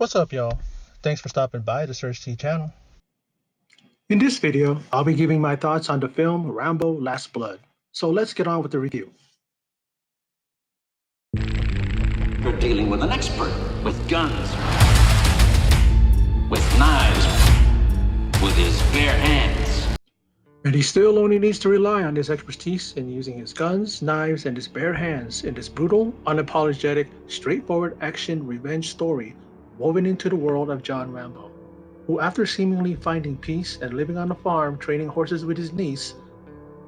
What's up, y'all? Thanks for stopping by the Search T channel. In this video, I'll be giving my thoughts on the film Rambo: Last Blood. So let's get on with the review. You're dealing with an expert, with guns, with knives, with his bare hands. And he still only needs to rely on his expertise in using his guns, knives, and his bare hands in this brutal, unapologetic, straightforward action revenge story woven into the world of John Rambo, who, after seemingly finding peace and living on a farm training horses with his niece,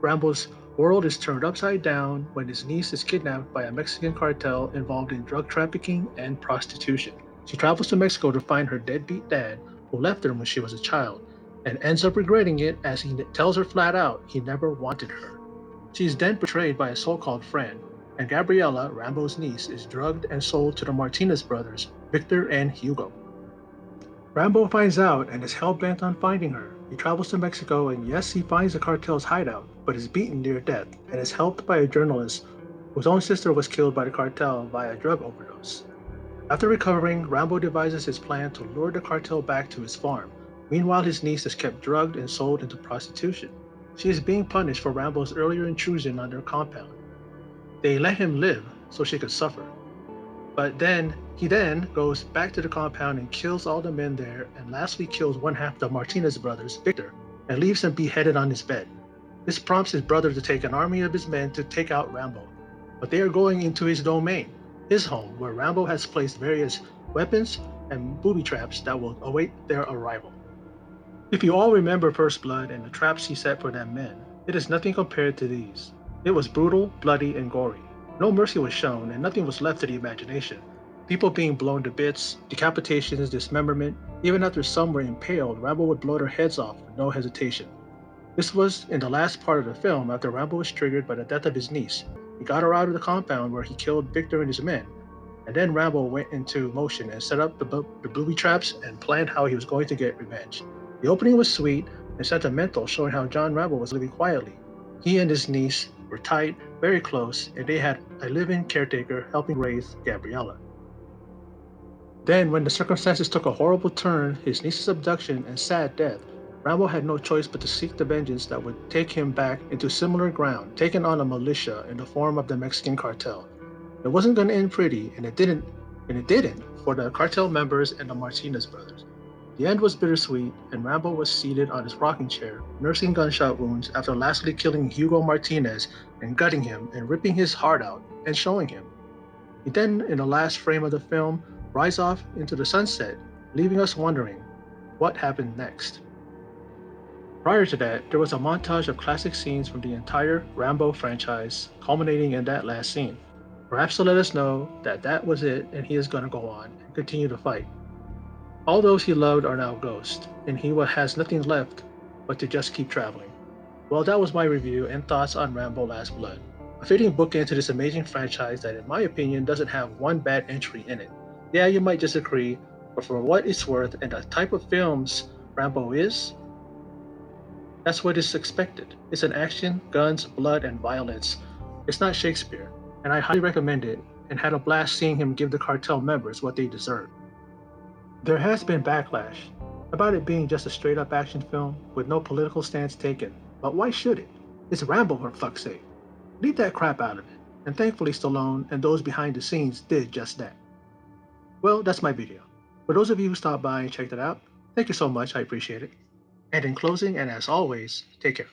Rambo's world is turned upside down when his niece is kidnapped by a Mexican cartel involved in drug trafficking and prostitution. She travels to Mexico to find her deadbeat dad, who left her when she was a child, and ends up regretting it as he tells her flat out he never wanted her. She is then betrayed by a so-called friend, and Gabriela, Rambo's niece, is drugged and sold to the Martinez brothers, Victor and Hugo. Rambo finds out and is hell-bent on finding her. He travels to Mexico and yes, he finds the cartel's hideout, but is beaten near death and is helped by a journalist whose own sister was killed by the cartel via drug overdose. After recovering, Rambo devises his plan to lure the cartel back to his farm. Meanwhile, his niece is kept drugged and sold into prostitution. She is being punished for Rambo's earlier intrusion on their compound. They let him live so she could suffer. But he goes back to the compound and kills all the men there, and lastly kills one half of the Martinez brothers, Victor, and leaves him beheaded on his bed. This prompts his brother to take an army of his men to take out Rambo. But they are going into his domain, his home, where Rambo has placed various weapons and booby traps that will await their arrival. If you all remember First Blood and the traps he set for them men, it is nothing compared to these. It was brutal, bloody, and gory. No mercy was shown, and nothing was left to the imagination. People being blown to bits, decapitations, dismemberment. Even after some were impaled, Rambo would blow their heads off with no hesitation. This was in the last part of the film after Rambo was triggered by the death of his niece. He got her out of the compound where he killed Victor and his men, and then Rambo went into motion and set up the booby traps and planned how he was going to get revenge. The opening was sweet and sentimental, showing how John Rambo was living quietly. He and his niece were tight, very close, and they had a live-in caretaker helping raise Gabriela. Then, when the circumstances took a horrible turn, his niece's abduction and sad death, Rambo had no choice but to seek the vengeance that would take him back into similar ground, taking on a militia in the form of the Mexican cartel. It wasn't going to end pretty, and it didn't for the cartel members and the Martinez brothers. The end was bittersweet, and Rambo was seated on his rocking chair, nursing gunshot wounds after lastly killing Hugo Martinez and gutting him and ripping his heart out and showing him. He then, in the last frame of the film, rides off into the sunset, leaving us wondering what happened next. Prior to that, there was a montage of classic scenes from the entire Rambo franchise, culminating in that last scene, perhaps to let us know that that was it and he is going to go on and continue to fight. All those he loved are now ghosts, and he has nothing left but to just keep traveling. Well, that was my review and thoughts on Rambo: Last Blood. A fitting bookend to this amazing franchise that, in my opinion, doesn't have one bad entry in it. Yeah, you might disagree, but for what it's worth and the type of films Rambo is, that's what is expected. It's an action, guns, blood, and violence. It's not Shakespeare, and I highly recommend it, and had a blast seeing him give the cartel members what they deserve. There has been backlash about it being just a straight-up action film with no political stance taken, but why should it? It's Rambo, for fuck's sake. Leave that crap out of it, and thankfully Stallone and those behind the scenes did just that. Well, that's my video. For those of you who stopped by and checked it out, thank you so much, I appreciate it. And in closing, and as always, take care.